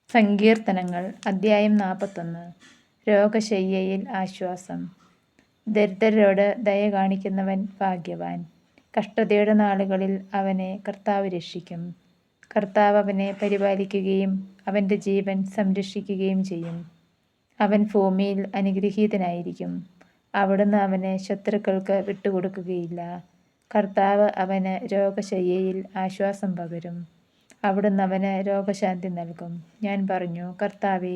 സങ്കീർത്തനങ്ങൾ അദ്ധ്യായം 41. രോഗശയ്യയിൽ ആശ്വാസം. ദരിദ്രരോട് ദയ കാണിക്കുന്നവൻ ഭാഗ്യവാൻ. കഷ്ടതയുടെ നാളുകളിൽ അവനെ കർത്താവ് രക്ഷിക്കും. കർത്താവ് അവനെ പരിപാലിക്കുകയും അവൻ്റെ ജീവൻ സംരക്ഷിക്കുകയും ചെയ്യും. അവൻ ഭൂമിയിൽ അനുഗ്രഹീതനായിരിക്കും. അവിടുന്ന് അവനെ ശത്രുക്കൾക്ക് വിട്ടുകൊടുക്കുകയില്ല. കർത്താവ് അവന് രോഗശയ്യയിൽ ആശ്വാസം പകരും. അവിടുന്ന് അവന് രോഗശാന്തി നൽകും. ഞാൻ പറഞ്ഞു, കർത്താവേ,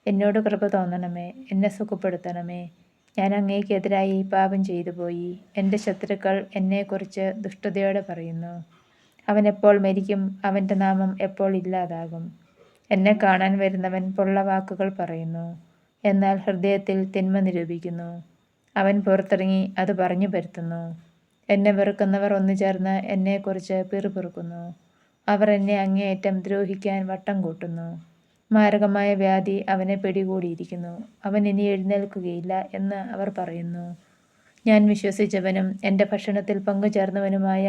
എന്നോട് കൃപ തോന്നണമേ, എന്നെ സുഖപ്പെടുത്തണമേ. ഞാൻ അങ്ങേക്കെതിരായി പാപം ചെയ്തു പോയി. എൻ്റെ ശത്രുക്കൾ എന്നെക്കുറിച്ച് ദുഷ്ടതയോടെ പറയുന്നു. അവൻ എപ്പോൾ മരിക്കും? അവൻ്റെ നാമം എപ്പോൾ ഇല്ലാതാകും? എന്നെ കാണാൻ വരുന്നവൻ പൊള്ളവാക്കുകൾ പറയുന്നു, എന്നാൽ ഹൃദയത്തിൽ തിന്മ നിരൂപിക്കുന്നു. അവൻ പുറത്തിറങ്ങി അത് പറഞ്ഞു പരത്തുന്നു. എന്നെ വെറുക്കുന്നവർ ഒന്നു ചേർന്ന് എന്നെക്കുറിച്ച് പിറുപിറുക്കുന്നു. അവർ എന്നെ അങ്ങേയറ്റം ദ്രോഹിക്കാൻ വട്ടം കൂട്ടുന്നു. മാരകമായ വ്യാധി അവനെ പിടികൂടിയിരിക്കുന്നു. അവൻ ഇനി എഴുന്നേൽക്കുകയില്ല എന്ന് അവർ പറയുന്നു. ഞാൻ വിശ്വസിച്ചവനും എൻ്റെ ഭക്ഷണത്തിൽ പങ്കുചേർന്നവനുമായ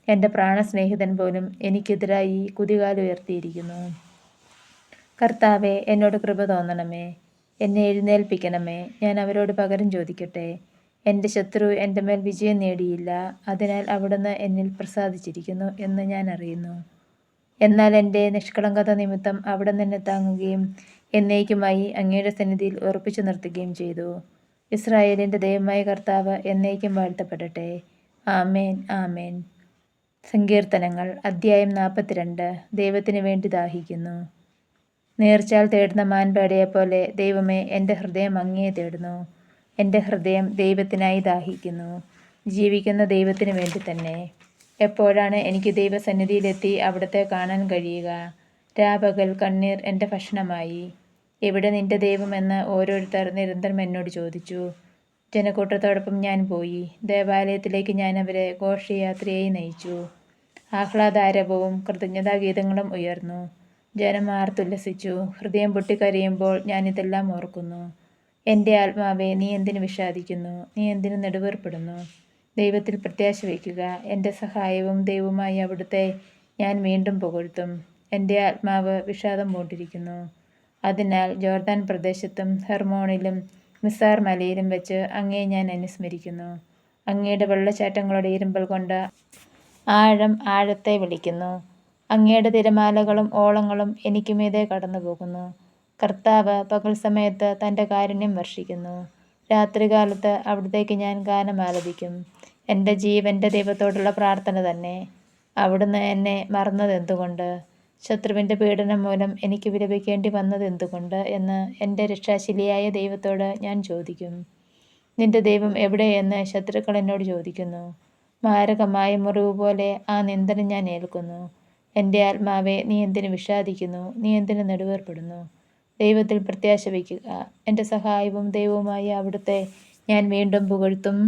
എൻ്റെ പ്രാണസ്നേഹിതൻ പോലും എനിക്കെതിരായി കുതികാലുയർത്തിയിരിക്കുന്നു. കർത്താവേ, എന്നോട് കൃപ തോന്നണമേ, എന്നെ എഴുന്നേൽപ്പിക്കണമേ. ഞാൻ അവരോട് പകരം ചോദിക്കട്ടെ. എൻ്റെ ശത്രു എൻ്റെ മേൽ വിജയം നേടിയില്ല. അതിനാൽ അവിടുന്ന് എന്നിൽ പ്രസാദിച്ചിരിക്കുന്നു എന്ന് ഞാൻ അറിയുന്നു. എന്നാൽ എൻ്റെ നിഷ്കളങ്കത നിമിത്തം അവിടുന്ന് എന്നെ താങ്ങുകയും എന്നേക്കുമായി അങ്ങയുടെ സന്നിധിയിൽ ഉറപ്പിച്ചു നിർത്തുകയും ചെയ്തു. ഇസ്രായേലിൻ്റെ ദൈവമായ കർത്താവ് എന്നേക്കും വാഴ്ത്തപ്പെടട്ടെ. ആമേൻ, ആമേൻ. സങ്കീർത്തനങ്ങൾ അദ്ധ്യായം 42. ദൈവത്തിന് വേണ്ടി ദാഹിക്കുന്നു. നീർച്ചാൽ തേടുന്ന മാൻപേടയെപ്പോലെ ദൈവമേ, എൻ്റെ ഹൃദയം അങ്ങയെ തേടുന്നു. എൻ്റെ ഹൃദയം ദൈവത്തിനായി ദാഹിക്കുന്നു, ജീവിക്കുന്ന ദൈവത്തിന് വേണ്ടി തന്നെ. എപ്പോഴാണ് എനിക്ക് ദൈവസന്നിധിയിലെത്തി അവിടുത്തെ കാണാൻ കഴിയുക? രാപകൽ കണ്ണീർ എൻ്റെ ഭക്ഷണമായി. എവിടെ നിന്റെ ദൈവമെന്ന് ഓരോരുത്തർ നിരന്തരം എന്നോട് ചോദിച്ചു. ജനക്കൂട്ടത്തോടൊപ്പം ഞാൻ പോയി. ദേവാലയത്തിലേക്ക് ഞാൻ അവരെ ഘോഷയാത്രയായി നയിച്ചു. ആഹ്ലാദാരവവും കൃതജ്ഞതാഗീതങ്ങളും ഉയർന്നു. ജനം ആർത്തുല്ലസിച്ചു. ഹൃദയം പൊട്ടിക്കരയുമ്പോൾ ഞാനിതെല്ലാം ഓർക്കുന്നു. എൻ്റെ ആത്മാവേ, നീ എന്തിനു വിഷാദിക്കുന്നു? നീ എന്തിനു നെടുവേർപ്പെടുന്നു? ദൈവത്തിൽ പ്രത്യാശ വയ്ക്കുക. എൻ്റെ സഹായവും ദൈവവുമായി അവിടുത്തെ ഞാൻ വീണ്ടും പുകഴ്ത്തും. എൻ്റെ ആത്മാവ് വിഷാദം പൂണ്ടിരിക്കുന്നു. അതിനാൽ ജോർദാൻ പ്രദേശത്തും ഹെർമോണിലും മിസാർ മലയിലും വെച്ച് അങ്ങയെ ഞാൻ അനുസ്മരിക്കുന്നു. അങ്ങയുടെ വെള്ളച്ചാട്ടങ്ങളുടെ ഇരുമ്പൽ കൊണ്ട് ആഴം ആഴത്തെ വിളിക്കുന്നു. അങ്ങയുടെ തിരമാലകളും ഓളങ്ങളും എനിക്കുമീതെ കടന്നു പോകുന്നു. കർത്താവ് പകൽ സമയത്ത് തൻ്റെ കാരുണ്യം വർഷിക്കുന്നു. രാത്രികാലത്ത് അവിടത്തേക്ക് ഞാൻ ഗാനം ആലപിക്കും. എൻ്റെ ജീവൻ്റെ ദൈവത്തോടുള്ള പ്രാർത്ഥന തന്നെ. അവിടുന്ന് എന്നെ മറന്നതെന്തുകൊണ്ട്? ശത്രുവിൻ്റെ പീഡനം മൂലം എനിക്ക് വിലപിക്കേണ്ടി വന്നതെന്തുകൊണ്ട് എന്ന് എൻ്റെ രക്ഷാശിലിയായ ദൈവത്തോട് ഞാൻ ചോദിക്കും. നിന്റെ ദൈവം എവിടെയെന്ന് ശത്രുക്കൾ എന്നോട് ചോദിക്കുന്നു. മാരകമായ മുറിവ് പോലെ ആ നിന്ദനം ഞാൻ ഏൽക്കുന്നു. എൻ്റെ ആത്മാവെ, നീ എന്തിനു വിഷാദിക്കുന്നു? നീ എന്തിനു നെടുവേർപ്പെടുന്നു? ദൈവത്തിൽ പ്രത്യാശ വയ്ക്കുക. എൻ്റെ സഹായവും ദൈവവുമായി അവിടുത്തെ ഞാൻ വീണ്ടും പുകഴ്ത്തും.